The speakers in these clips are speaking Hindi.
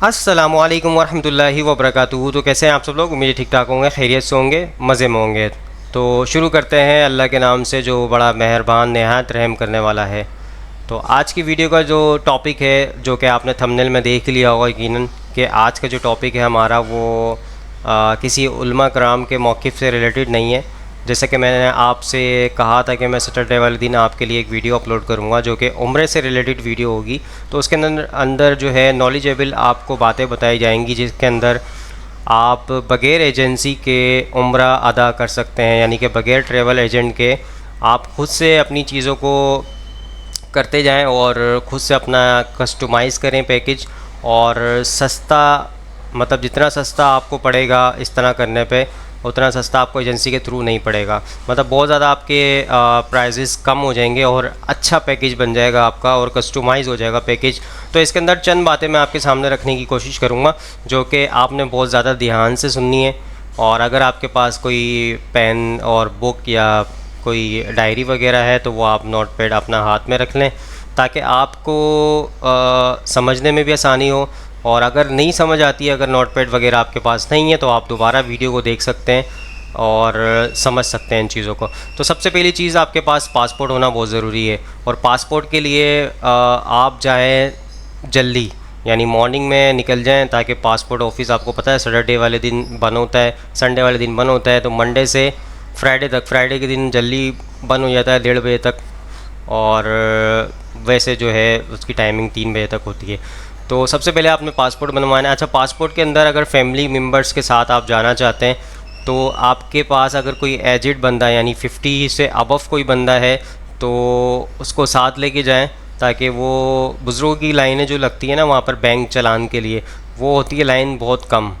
अस्सलामुअलैकुम वरहमतुल्लाहि वबरकातुहू। तो कैसे हैं आप सब लोग? उम्मीद ठीक ठाक होंगे, खैरियत से होंगे, मज़े में होंगे। तो शुरू करते हैं अल्लाह के नाम से जो बड़ा मेहरबान नहायत रहम करने वाला है। तो आज की वीडियो का जो टॉपिक है, जो कि आपने थंबनेल में देख लिया होगा यकीनन, कि आज का जो टॉपिक है हमारा वो किसी उलमा कराम के मौक़िफ़ से रिलेटेड नहीं है। जैसे कि मैंने आपसे कहा था कि मैं सैटरडे वाले दिन आपके लिए एक वीडियो अपलोड करूंगा जो कि उम्रे से रिलेटेड वीडियो होगी। तो उसके अंदर जो है नॉलेजेबल आपको बातें बताई जाएंगी, जिसके अंदर आप बग़ैर एजेंसी के उम्रा अदा कर सकते हैं, यानी कि बग़ैर ट्रैवल एजेंट के आप ख़ुद से अपनी चीज़ों को करते जाएं और ख़ुद से अपना कस्टमाइज़ करें पैकेज। और सस्ता, मतलब जितना सस्ता आपको पड़ेगा इस तरह करने पे, उतना सस्ता आपको एजेंसी के थ्रू नहीं पड़ेगा। मतलब बहुत ज़्यादा आपके प्राइसेस कम हो जाएंगे और अच्छा पैकेज बन जाएगा आपका और कस्टमाइज़ हो जाएगा पैकेज। तो इसके अंदर चंद बातें मैं आपके सामने रखने की कोशिश करूँगा जो कि आपने बहुत ज़्यादा ध्यान से सुननी है। और अगर आपके पास कोई पेन और बुक या कोई डायरी वगैरह है तो वो आप नोट पैड अपना हाथ में रख लें, ताकि आपको समझने में भी आसानी हो। और अगर नहीं समझ आती है, अगर नोट पैड वगैरह आपके पास नहीं है, तो आप दोबारा वीडियो को देख सकते हैं और समझ सकते हैं इन चीज़ों को। तो सबसे पहली चीज़, आपके पास पासपोर्ट होना बहुत ज़रूरी है। और पासपोर्ट के लिए आप जाएं जल्दी, यानी मॉर्निंग में निकल जाएं, ताकि पासपोर्ट ऑफिस, आपको पता है सैटरडे वाले दिन बंद होता है, संडे वाले दिन बंद होता है, तो मंडे से फ्राइडे तक, फ्राइडे के दिन जल्दी बंद हो जाता है 1:30 बजे तक। और वैसे जो है उसकी टाइमिंग 3 बजे तक होती है। तो सबसे पहले आपने पासपोर्ट बनवाना है। अच्छा, पासपोर्ट के अंदर अगर फैमिली मेम्बर्स के साथ आप जाना चाहते हैं तो आपके पास अगर कोई एजेड बंदा है, यानी 50 से अबव कोई बंदा है, तो उसको साथ लेके जाएं, ताकि वो बुज़ुर्गों की लाइनें जो लगती है ना वहाँ पर बैंक चालान के लिए, वो होती है लाइन बहुत कम,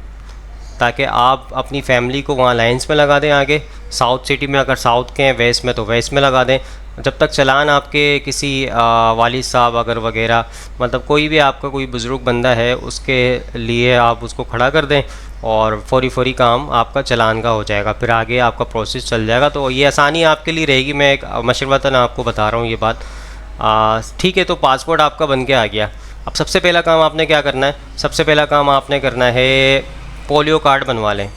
ताकि आप अपनी फैमिली को वहाँ लाइन्स में लगा दें आगे। साउथ सिटी में अगर साउथ के हैं, वेस्ट में तो वेस्ट में लगा दें। जब तक चलान आपके किसी वालिद साहब अगर वगैरह, मतलब कोई भी आपका कोई बुज़ुर्ग बंदा है, उसके लिए आप उसको खड़ा कर दें और फौरी काम आपका चलान का हो जाएगा, फिर आगे आपका प्रोसेस चल जाएगा। तो ये आसानी आपके लिए रहेगी। मैं एक मशवरतन आपको बता रहा हूँ ये बात, ठीक है। तो पासपोर्ट आपका बन के आ गया। अब सबसे पहला काम आपने क्या करना है? सबसे पहला काम आपने करना है पोलियो कार्ड बनवा लें,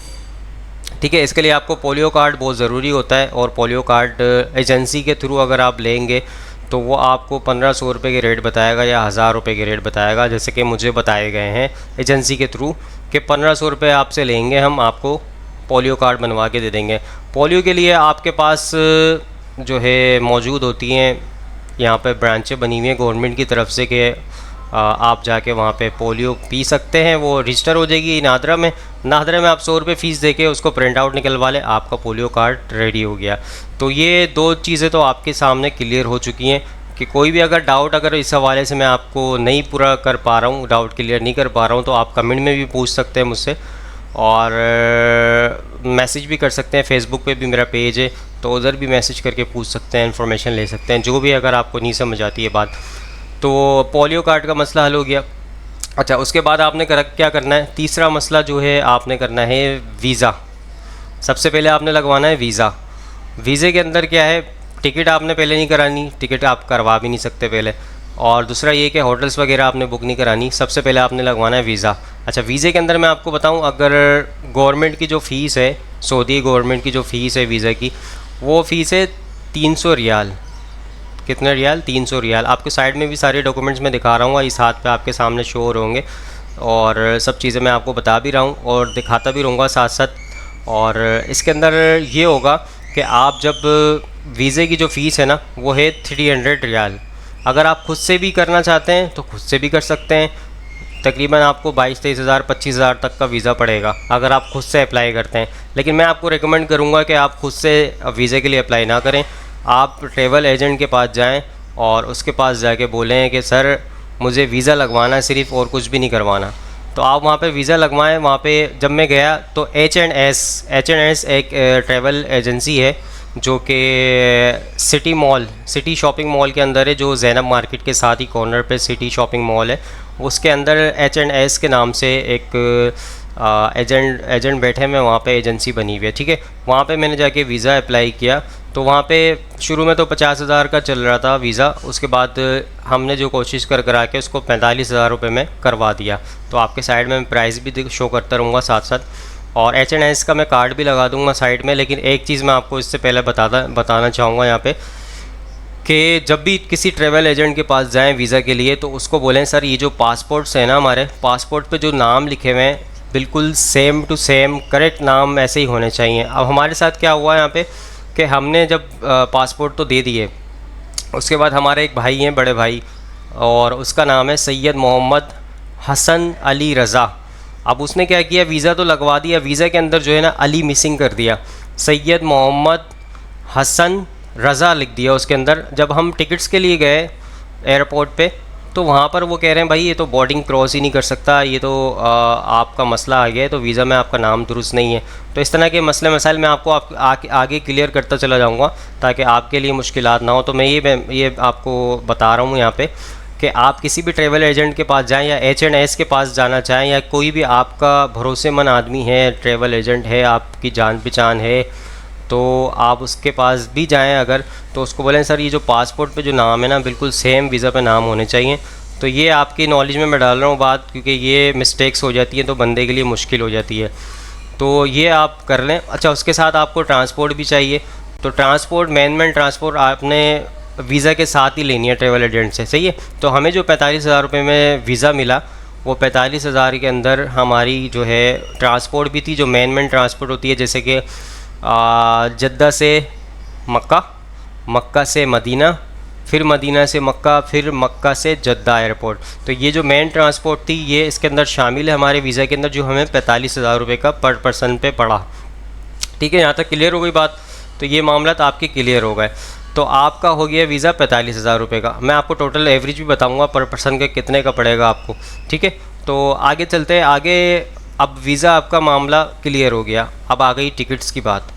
ठीक है। इसके लिए आपको पोलियो कार्ड बहुत ज़रूरी होता है। और पोलियो कार्ड एजेंसी के थ्रू अगर आप लेंगे तो वो आपको 1500 रुपये के रेट बताएगा या 1000 रुपये के रेट बताएगा, जैसे कि मुझे बताए गए हैं एजेंसी के थ्रू कि 1500 रुपये आपसे लेंगे, हम आपको पोलियो कार्ड बनवा के दे देंगे। पोलियो के लिए आपके पास जो है मौजूद होती हैं यहाँ पे ब्रांचें बनी हुई हैं गवर्नमेंट की तरफ से, कि आप जाके वहाँ पे पोलियो पी सकते हैं। वो रजिस्टर हो जाएगी नादरा में। नादरा में आप 100 रुपये फ़ीस देके उसको प्रिंट आउट निकलवा लें, आपका पोलियो कार्ड रेडी हो गया। तो ये दो चीज़ें तो आपके सामने क्लियर हो चुकी हैं। कि कोई भी अगर डाउट, अगर इस हवाले से मैं आपको नहीं पूरा कर पा रहा हूँ, डाउट क्लियर नहीं कर पा रहा हूँ, तो आप कमेंट में भी पूछ सकते हैं मुझसे, और मैसेज भी कर सकते हैं। फेसबुक पे भी मेरा पेज है, तो उधर भी मैसेज करके पूछ सकते हैं, इन्फॉर्मेशन ले सकते हैं, जो भी अगर आपको नहीं समझ आती है बात। तो पोलियो कार्ड का मसला हल हो गया। अच्छा, उसके बाद आपने क्या करना है? तीसरा मसला जो है आपने करना है वीज़ा। सबसे पहले आपने लगवाना है वीज़ा। वीज़े के अंदर क्या है, टिकट आपने पहले नहीं करानी, टिकट आप करवा भी नहीं सकते पहले। और दूसरा ये कि होटल्स वगैरह आपने बुक नहीं करानी, सबसे पहले आपने लगवाना है वीज़ा। अच्छा, वीज़े के अंदर मैं आपको बताऊं, अगर गवर्नमेंट की जो फ़ीस है, सऊदी गवर्नमेंट की जो फ़ीस है वीज़ा की, वो फ़ीस है 300 रियाल। कितने रियाल? 300 रियाल। आपके साइड में भी सारे डॉक्यूमेंट्स मैं दिखा रहा हूँ, इस हाथ पे आपके सामने शो होंगे, और सब चीज़ें मैं आपको बता भी रहा हूँ और दिखाता भी रहूँगा साथ साथ। और इसके अंदर ये होगा कि आप जब वीज़े की जो फ़ीस है ना, वो है 300 रियाल। अगर आप ख़ुद से भी करना चाहते हैं तो खुद से भी कर सकते हैं। तकरीबन आपको 22-23 हज़ार 25 हज़ार तक का वीज़ा पड़ेगा अगर आप ख़ुद से अप्लाई करते हैं। लेकिन मैं आपको रिकमेंड करूँगा कि आप ख़ुद से वीज़े के लिए अप्लाई ना करें। आप ट्रैवल एजेंट के पास जाएं और उसके पास जाके बोलें कि सर मुझे वीज़ा लगवाना है सिर्फ, और कुछ भी नहीं करवाना। तो आप वहाँ पे वीज़ा लगवाएं। वहाँ पे जब मैं गया तो H&S एक ट्रैवल एजेंसी है जो कि सिटी शॉपिंग मॉल के अंदर है, जो ज़ैनब मार्केट के साथ ही कॉर्नर पे सिटी शॉपिंग मॉल है। उसके अंदर H&S के नाम से एक एजेंट बैठे में वहाँ पे एजेंसी बनी हुई है, ठीक है। वहाँ पे मैंने जाके वीज़ा अप्लाई किया तो वहाँ पे शुरू में तो 50,000 का चल रहा था वीज़ा, उसके बाद हमने जो कोशिश कर करा के उसको 45,000 रुपये में करवा दिया। तो आपके साइड में प्राइस भी शो करता रहूँगा साथ साथ, और H&S का मैं कार्ड भी लगा दूँगा साइड में। लेकिन एक चीज़ मैं आपको इससे पहले बताना चाहूँगा यहाँ पे कि जब भी किसी ट्रैवल एजेंट के पास जाएं वीज़ा के लिए, तो उसको बोलें सर ये जो पासपोर्ट्स हैं ना, हमारे पासपोर्ट पे जो नाम लिखे हुए हैं बिल्कुल सेम टू सेम करेक्ट नाम ऐसे ही होने चाहिए। अब हमारे साथ क्या हुआ यहाँ पे कि हमने जब पासपोर्ट तो दे दिए, उसके बाद हमारे एक भाई हैं, बड़े भाई, और उसका नाम है सैयद मोहम्मद हसन अली रज़ा। अब उसने क्या किया, वीज़ा तो लगवा दिया, वीज़ा के अंदर जो है ना अली मिसिंग कर दिया, सैयद मोहम्मद हसन रज़ा लिख दिया उसके अंदर। जब हम टिकट्स के लिए गए एयरपोर्ट पे, तो वहाँ पर वो कह रहे हैं भाई ये तो बोर्डिंग क्रॉस ही नहीं कर सकता, ये तो आपका मसला आ गया है, तो वीज़ा में आपका नाम दुरुस्त नहीं है। तो इस तरह के मसले मसाइल मैं आपको आगे क्लियर करता चला जाऊँगा ताकि आपके लिए मुश्किलात ना हो। तो मैं ये आपको बता रहा हूँ यहाँ पे कि आप किसी भी ट्रैवल एजेंट के पास जाएं या H&S के पास जाना चाहें, या कोई भी आपका भरोसेमंद आदमी है, ट्रैवल एजेंट है, आपकी जान पहचान है, तो आप उसके पास भी जाएं अगर, तो उसको बोलें सर ये जो पासपोर्ट पे जो नाम है ना बिल्कुल सेम वीज़ा पे नाम होने चाहिए। तो ये आपकी नॉलेज में मैं डाल रहा हूँ बात, क्योंकि ये मिस्टेक्स हो जाती हैं तो बंदे के लिए मुश्किल हो जाती है। तो ये आप कर लें। अच्छा, उसके साथ आपको ट्रांसपोर्ट भी चाहिए, तो ट्रांसपोर्ट मेन ट्रांसपोर्ट आपने वीज़ा के साथ ही लेनी है ट्रैवल एजेंट से, सही है। तो हमें जो 45,000 रुपये में वीज़ा मिला, वो 45,000 के अंदर हमारी जो है ट्रांसपोर्ट भी थी, जो मेन ट्रांसपोर्ट होती है, जैसे कि जद्दा से मक्का, मक्का से मदीना, फिर मदीना से मक्का, फिर मक्का से जद्दा एयरपोर्ट। तो ये जो मेन ट्रांसपोर्ट थी ये इसके अंदर शामिल है हमारे वीज़ा के अंदर, जो हमें 45,000 रुपये का पर पर्सन पे पड़ा। ठीक है, यहाँ तक क्लियर हो गई बात। तो ये मामला आपके क्लियर हो गए। तो आपका हो गया वीज़ा 45,000 रुपये का। मैं आपको टोटल एवरेज भी बताऊँगा पर पर्सन के कितने का पड़ेगा आपको। ठीक है, तो आगे चलते हैं आगे। अब वीज़ा आपका मामला क्लियर हो गया, अब आ गई टिकट्स की बात।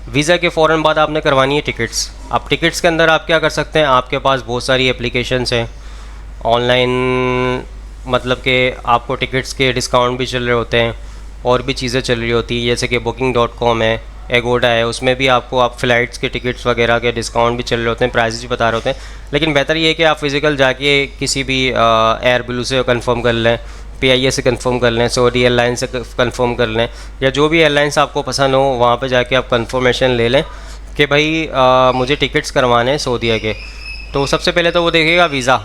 वीज़ा के फ़ौरन बाद आपने करवानी है टिकट्स। अब टिकट्स के अंदर आप क्या कर सकते हैं, आपके पास बहुत सारी एप्लीकेशंस हैं ऑनलाइन, मतलब कि आपको टिकट्स के डिस्काउंट भी चल रहे होते हैं और भी चीज़ें चल रही होती हैं, जैसे कि booking.com है, एगोडा है, उसमें भी आपको आप फ़्लाइट्स के टिकट्स वगैरह के डिस्काउंट भी चल रहे होते हैं, प्राइसेस भी बता रहे होते हैं। लेकिन बेहतर ये है कि आप फ़िज़िकल जाके किसी भी एयर ब्लू से कंफर्म कर लें, PIA से कंफर्म कर लें, सऊदी एयरलाइन से कंफर्म कर लें, या जो भी एयरलाइंस आपको पसंद हो वहाँ पे जाके आप कंफर्मेशन ले लें कि भाई मुझे टिकट्स करवाने हैं सऊदीया के। तो सबसे पहले तो वो देखेगा वीज़ा,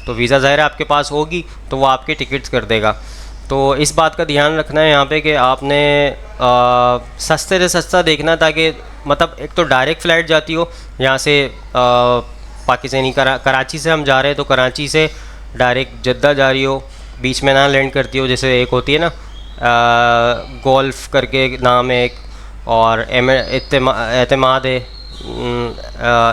तो वीज़ा ज़ाहिर आपके पास होगी तो वो आपके टिकट्स कर देगा। तो इस बात का ध्यान रखना है यहाँ पे कि आपने सस्ते से सस्ता देखना, ताकि मतलब एक तो डायरेक्ट फ़्लाइट जाती हो यहाँ से पाकिस्तानी कराची से हम जा रहे हैं, तो कराची से डायरेक्ट जद्दा जा रही हो, बीच में ना लैंड करती हो, जैसे एक होती है ना गोल्फ करके नाम है एक, और एतमाद है,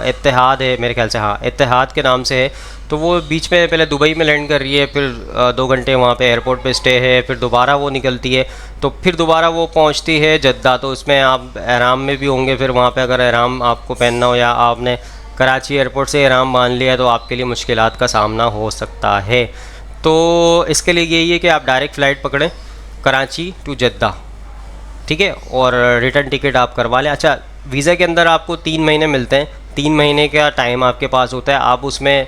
इत्तेहाद है मेरे ख्याल से, हाँ इत्तेहाद के नाम से है। तो वो बीच में पहले दुबई में लैंड कर रही है, फिर 2 घंटे वहाँ पे एयरपोर्ट पे स्टे है, फिर दोबारा वो निकलती है, तो फिर दोबारा वो पहुँचती है जद्दा। तो उसमें आप एहराम में भी होंगे, फिर वहाँ पे अगर एहराम आपको पहनना हो या आपने कराची एयरपोर्ट से एहराम बांध लिया तो आपके लिए मुश्किलात का सामना हो सकता है। तो इसके लिए यही है कि आप डायरेक्ट फ़्लाइट पकड़ें कराची टू जद्दा, ठीक है, और रिटर्न टिकट आप करवा लें। अच्छा, वीज़ा के अंदर आपको 3 महीने मिलते हैं, 3 महीने का टाइम आपके पास होता है। आप उसमें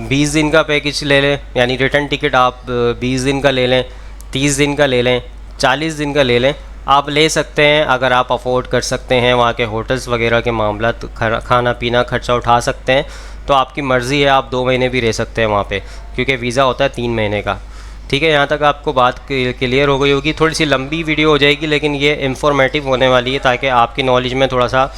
20 दिन का पैकेज ले लें, यानी रिटर्न टिकट आप 20 दिन का ले लें, 30 दिन का ले लें, 40 दिन का ले लें, आप ले सकते हैं अगर आप अफोर्ड कर सकते हैं। वहाँ के होटल्स वगैरह के मामला, खाना पीना खर्चा उठा सकते हैं, तो आपकी मर्ज़ी है, आप 2 महीने भी रह सकते हैं वहाँ पे, क्योंकि वीज़ा होता है 3 महीने का। ठीक है, यहाँ तक आपको बात क्लियर हो गई होगी। थोड़ी सी लंबी वीडियो हो जाएगी, लेकिन ये इंफॉर्मेटिव होने वाली है ताकि आपकी नॉलेज में थोड़ा सा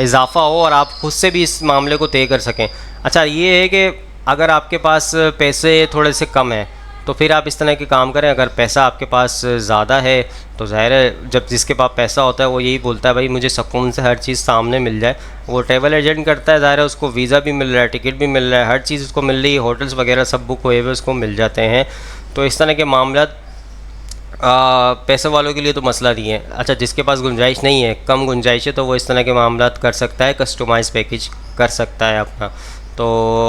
इजाफ़ा हो और आप खुद से भी इस मामले को तय कर सकें। अच्छा, ये है कि अगर आपके पास पैसे थोड़े से कम हैं तो फिर आप इस तरह के काम करें। अगर पैसा आपके पास ज़्यादा है तो ज़ाहिर है जब जिसके पास पैसा होता है वो यही बोलता है भाई मुझे सुकून से हर चीज़ सामने मिल जाए। वो ट्रैवल एजेंट करता है, ज़ाहिर है उसको वीज़ा भी मिल रहा है, टिकट भी मिल रहा है, हर चीज़ उसको मिल रही है, होटल्स वगैरह सब बुक हुए हुए उसको मिल जाते हैं। तो इस तरह के मामला पैसे वालों के लिए तो मसला नहीं है। अच्छा, जिसके पास गुंजाइश नहीं है, कम गुंजाइश है, तो वो इस तरह के मामला कर सकता है, कस्टमाइज़ पैकेज कर सकता है अपना। तो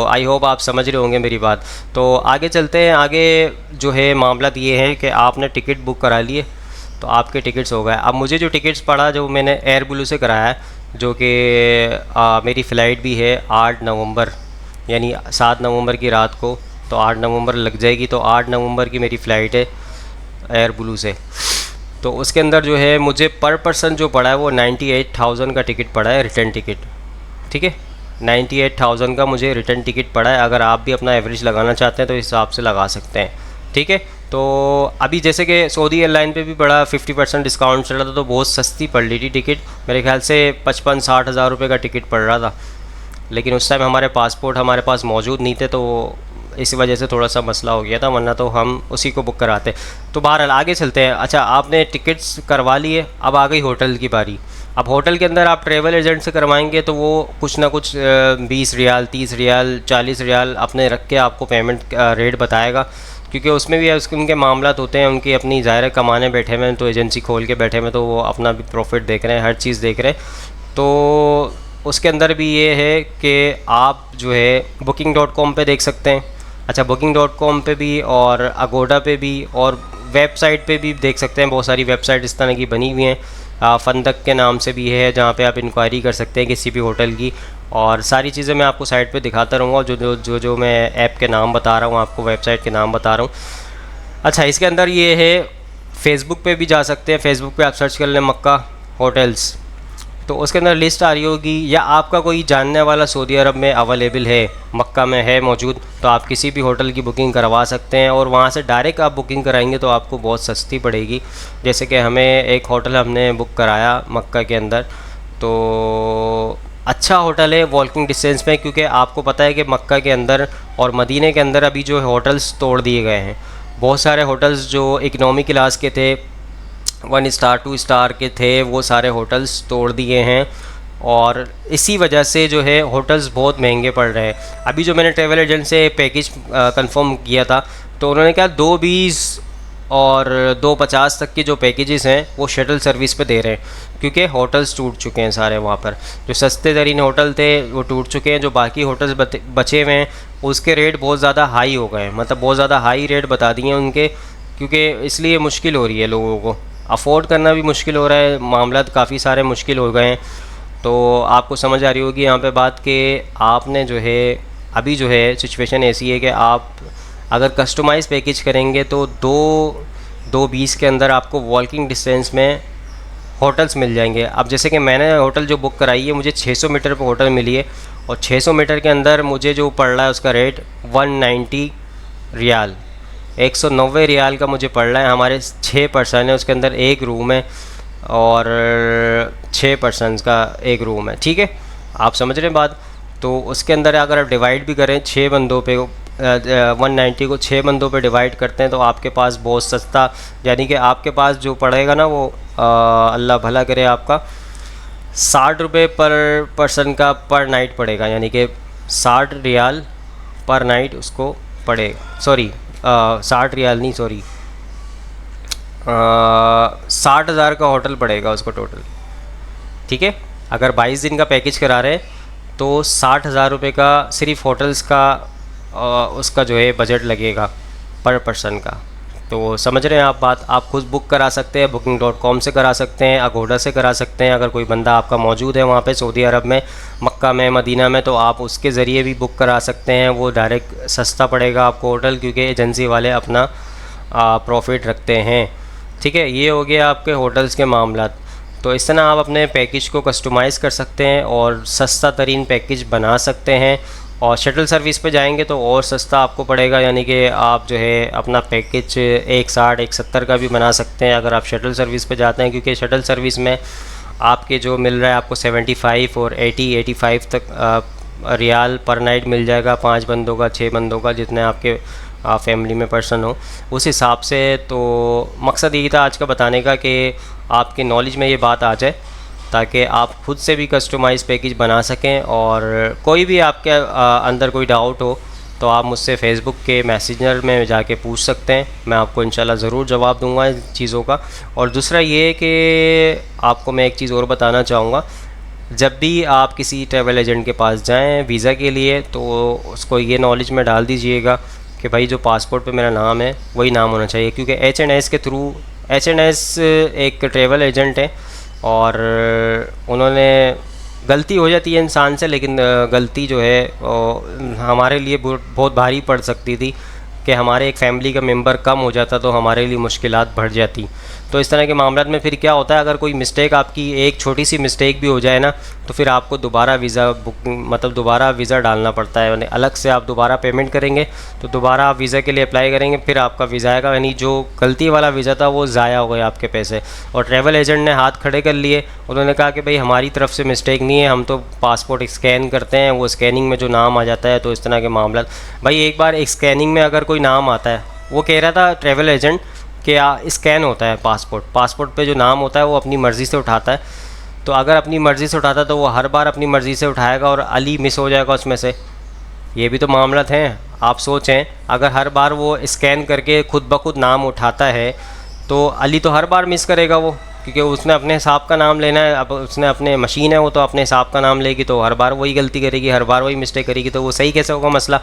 आई होप आप समझ रहे होंगे मेरी बात। तो आगे चलते हैं। आगे जो है मामला ये है कि आपने टिकट बुक करा लिए तो आपके टिकट्स हो गए। अब मुझे जो टिकट्स पड़ा, जो मैंने एयर ब्लू से कराया है, जो कि मेरी फ़्लाइट भी है 8 नवंबर, यानी 7 नवंबर की रात को, तो 8 नवंबर लग जाएगी, तो 8 नवंबर की मेरी फ़्लाइट है एयर ब्लू से। तो उसके अंदर जो है मुझे पर पर्सन जो पड़ा है वो 98,000 का टिकट पड़ा है, रिटर्न टिकट। ठीक है, 98,000 का मुझे रिटर्न टिकट पड़ा है। अगर आप भी अपना एवरेज लगाना चाहते हैं तो इस हिसाब से लगा सकते हैं। ठीक है, तो अभी जैसे कि सऊदी एयरलाइन पे भी बड़ा 50% डिस्काउंट चल रहा था, तो बहुत सस्ती पड़ रही थी टिकट। मेरे ख्याल से 55-60 हज़ार रुपये का टिकट पड़ रहा था, लेकिन उस टाइम हमारे पासपोर्ट हमारे पास मौजूद नहीं थे, तो इसी वजह से थोड़ा सा मसला हो गया था, वरना तो हम उसी को बुक कराते। तो बहरहाल आगे चलते हैं। अच्छा, आपने टिकट्स करवा लिए, अब आ गई होटल की बारी। अब होटल के अंदर आप ट्रैवल एजेंट से करवाएंगे तो वो कुछ ना कुछ 20 रियाल, 30 रियाल, 40 रियाल अपने रख के आपको पेमेंट रेट बताएगा, क्योंकि उसमें भी उसके उनके मामलात होते हैं, उनकी अपनी ज़ाहिर कमाने बैठे हुए हैं, तो एजेंसी खोल के बैठे हुए हैं, तो वो अपना भी प्रॉफिट देख रहे हैं, हर चीज़ देख रहे हैं। तो उसके अंदर भी ये है कि आप जो है booking.com पे देख सकते हैं। अच्छा, booking.com पे भी और अगोडा पे भी और वेबसाइट पे भी देख सकते हैं। बहुत सारी वेबसाइट इस तरह की बनी हुई हैं, फंदक के नाम से भी है, जहाँ पे आप इंक्वायरी कर सकते हैं किसी भी होटल की, और सारी चीज़ें मैं आपको साइट पे दिखाता रहूँगा, जो मैं ऐप के नाम बता रहा हूँ, आपको वेबसाइट के नाम बता रहा हूँ। अच्छा, इसके अंदर ये है, फ़ेसबुक पे भी जा सकते हैं। फ़ेसबुक पे आप सर्च कर लें मक्का होटल्स, तो उसके अंदर लिस्ट आ रही होगी, या आपका कोई जानने वाला सऊदी अरब में अवेलेबल है, मक्का में है मौजूद, तो आप किसी भी होटल की बुकिंग करवा सकते हैं, और वहाँ से डायरेक्ट आप बुकिंग कराएंगे तो आपको बहुत सस्ती पड़ेगी। जैसे कि हमें एक होटल हमने बुक कराया मक्का के अंदर, तो अच्छा होटल है, वॉकिंग डिस्टेंस में, क्योंकि आपको पता है कि मक्का के अंदर और मदीने के अंदर अभी जो होटल्स तोड़ दिए गए हैं। बहुत सारे होटल्स जो इकनॉमी क्लास के थे, 1 स्टार 2 स्टार के थे, वो सारे होटल्स तोड़ दिए हैं, और इसी वजह से जो है होटल्स बहुत महंगे पड़ रहे हैं। अभी जो मैंने ट्रैवल एजेंट से पैकेज कंफर्म किया था, तो उन्होंने कहा 220 और 250 तक के जो पैकेजेस हैं वो शटल सर्विस पे दे रहे हैं, क्योंकि होटल्स टूट चुके हैं सारे। वहाँ पर जो सस्ते तरीन होटल थे वो टूट चुके हैं, जो बाकी होटल्स बचे हुए हैं उसके रेट बहुत ज़्यादा हाई हो गए हैं, मतलब बहुत ज़्यादा हाई रेट बता दिए हैं उनके, क्योंकि इसलिए मुश्किल हो रही है लोगों को, अफोर्ड करना भी मुश्किल हो रहा है, मामला काफ़ी सारे मुश्किल हो गए हैं। तो आपको समझ आ रही होगी यहाँ पे बात कि आपने जो है अभी जो है सिचुएशन ऐसी है कि आप अगर कस्टमाइज़ पैकेज करेंगे तो 220 के अंदर आपको वॉकिंग डिस्टेंस में होटल्स मिल जाएंगे। अब जैसे कि मैंने होटल जो बुक कराई है, मुझे 600 मीटर पर होटल मिली है, और 600 मीटर के अंदर मुझे जो पड़ रहा है उसका रेट 190 रियाल, 190 रियाल का मुझे पड़ रहा है। हमारे 6 पर्सन है, उसके अंदर एक रूम है, और 6 पर्सनस का एक रूम है। ठीक है, आप समझ रहे हैं बात। तो उसके अंदर अगर आप डिवाइड भी करें 6 बंदों पे, 190 को 6 बंदों पे डिवाइड करते हैं, तो आपके पास बहुत सस्ता, यानी कि आपके पास जो पड़ेगा ना वो अल्लाह भला करे, आपका 60 रुपये पर पर्सन का पर नाइट पड़ेगा, यानी कि 60 रियाल पर नाइट उसको पड़ेगा। सॉरी 60 रियाल नहीं, सॉरी 60,000 का होटल पड़ेगा उसको टोटल। ठीक है, अगर 22 दिन का पैकेज करा रहे हैं तो 60,000 रुपये का सिर्फ होटल्स का उसका जो है बजट लगेगा पर पर्सन का। तो समझ रहे हैं आप बात। आप खुद बुक करा सकते हैं, booking.com से करा सकते हैं, अगोडा से करा सकते हैं। अगर कोई बंदा आपका मौजूद है वहाँ पे सऊदी अरब में, मक्का में, मदीना में, तो आप उसके ज़रिए भी बुक करा सकते हैं। वो डायरेक्ट सस्ता पड़ेगा आपको होटल, क्योंकि एजेंसी वाले अपना प्रॉफिट रखते हैं। ठीक है, ये हो गया आपके होटल्स के मामलात। तो इस तरह आप अपने पैकेज को कस्टमाइज़ कर सकते हैं और सस्ता तरीन पैकेज बना सकते हैं। और शटल सर्विस पे जाएंगे तो और सस्ता आपको पड़ेगा, यानी कि आप जो है अपना पैकेज 160 170 का भी बना सकते हैं अगर आप शटल सर्विस पे जाते हैं, क्योंकि शटल सर्विस में आपके जो मिल रहा है आपको 75 और 85 तक रियाल पर नाइट मिल जाएगा, 5 बंदों का, 6 बंदों का, जितने आपके फैमिली में पर्सन हो उस हिसाब से। तो मकसद यही था आज का बताने का कि आपके नॉलेज में ये बात आ जाए, ताकि आप खुद से भी कस्टमाइज़ पैकेज बना सकें। और कोई भी आपके अंदर कोई डाउट हो तो आप मुझसे फ़ेसबुक के मैसेंजर में जाके पूछ सकते हैं, मैं आपको इंशाल्लाह ज़रूर जवाब दूंगा इन चीज़ों का। और दूसरा ये कि आपको मैं एक चीज़ और बताना चाहूँगा, जब भी आप किसी ट्रैवल एजेंट के पास जाएं वीज़ा के लिए, तो उसको ये नॉलेज में डाल दीजिएगा कि भाई जो पासपोर्ट पे मेरा नाम है वही नाम होना चाहिए, क्योंकि H&S के थ्रू, H&S एक ट्रैवल एजेंट है और उन्होंने गलती हो जाती है इंसान से, लेकिन गलती जो है हमारे लिए बहुत भारी पड़ सकती थी कि हमारे एक फ़ैमिली का मेंबर कम हो जाता तो हमारे लिए मुश्किलात बढ़ जाती। तो इस तरह के मामलों में फिर क्या होता है, अगर कोई मिस्टेक, आपकी एक छोटी सी मिस्टेक भी हो जाए ना, तो फिर आपको दोबारा वीज़ा मतलब दोबारा वीज़ा डालना पड़ता है, यानी अलग से आप दोबारा पेमेंट करेंगे तो दोबारा आप वीज़ा के लिए अप्लाई करेंगे, फिर आपका वीज़ा आएगा, यानी जो गलती वाला वीज़ा था वो ज़ाया हो गया आपके पैसे। और ट्रैवल एजेंट ने हाथ खड़े कर लिए, उन्होंने कहा कि भाई हमारी तरफ से मिस्टेक नहीं है, हम तो पासपोर्ट स्कैन करते हैं, वो स्कैनिंग में जो नाम आ जाता है। तो इस तरह के मामला, भाई एक बार एक स्कैनिंग में अगर कोई नाम आता है, वो कह रहा था ट्रैवल एजेंट कि स्कैन होता है पासपोर्ट पे जो नाम होता है वो अपनी मर्ज़ी से उठाता है। तो अगर अपनी मर्ज़ी से उठाता तो वो हर बार अपनी मर्ज़ी से उठाएगा और अली मिस हो जाएगा उसमें से। ये भी तो मामला हैं। आप सोचें, अगर हर बार वो स्कैन करके खुद ब खुद नाम उठाता है तो अली तो हर बार मिस करेगा वो, क्योंकि उसने अपने हिसाब का नाम लेना है। अब उसने अपने मशीन है, वो तो अपने हिसाब का नाम लेगी, तो हर बार वही गलती करेगी, हर बार वही मिस्टेक करेगी, तो वो सही कैसे होगा मसला।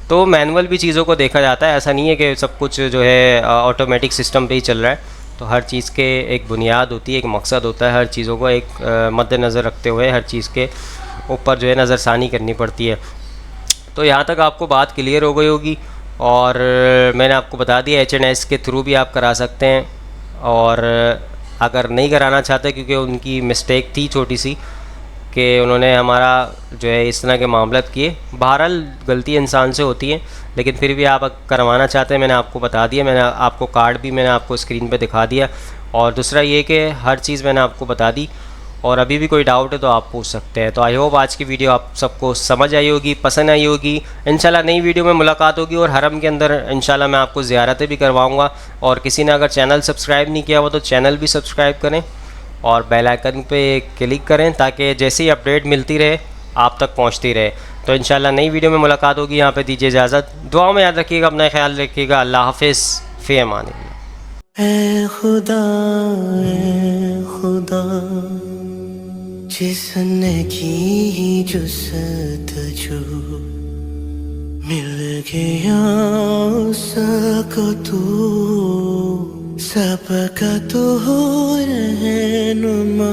तो मैनुअल भी चीज़ों को देखा जाता है, ऐसा नहीं है कि सब कुछ जो है ऑटोमेटिक सिस्टम पे ही चल रहा है। तो हर चीज़ के एक बुनियाद होती है, एक मकसद होता है, हर चीज़ों को एक मद्देनज़र रखते हुए हर चीज़ के ऊपर जो है नज़रसानी करनी पड़ती है। तो यहाँ तक आपको बात क्लियर हो गई होगी। और मैंने आपको बता दिया HNS के थ्रू भी आप करा सकते हैं, और अगर नहीं कराना चाहते क्योंकि उनकी मिस्टेक थी छोटी सी कि उन्होंने हमारा जो है इस तरह के मामलत किए, बहरहाल गलती इंसान से होती है, लेकिन फिर भी आप करवाना चाहते हैं, मैंने आपको बता दिया, मैंने आपको कार्ड भी मैंने आपको स्क्रीन पे दिखा दिया। और दूसरा ये कि हर चीज़ मैंने आपको बता दी, और अभी भी कोई डाउट है तो आप पूछ सकते हैं। तो आई होप आज की वीडियो आप सबको समझ आई होगी, पसंद आई होगी। इंशाल्लाह नई वीडियो में मुलाकात होगी, और हरम के अंदर इंशाल्लाह मैं आपको ज़ियारतें भी करवाऊँगा। और किसी ने अगर चैनल सब्सक्राइब नहीं किया हो तो चैनल भी सब्सक्राइब करें और बेल आइकन पे क्लिक करें, ताकि जैसे ही अपडेट मिलती रहे आप तक पहुंचती रहे। तो इंशाल्लाह नई वीडियो में मुलाकात होगी। यहाँ पे दीजिए इजाज़त, दुआ में याद रखिएगा, अपना ख्याल रखिएगा। अल्लाह हाफिज़, फ़ी अमानिल्लाह। ऐ खुदा जिसने की जुस्तजू मिल गया उसको तू, सबका तो हो रहनुमा।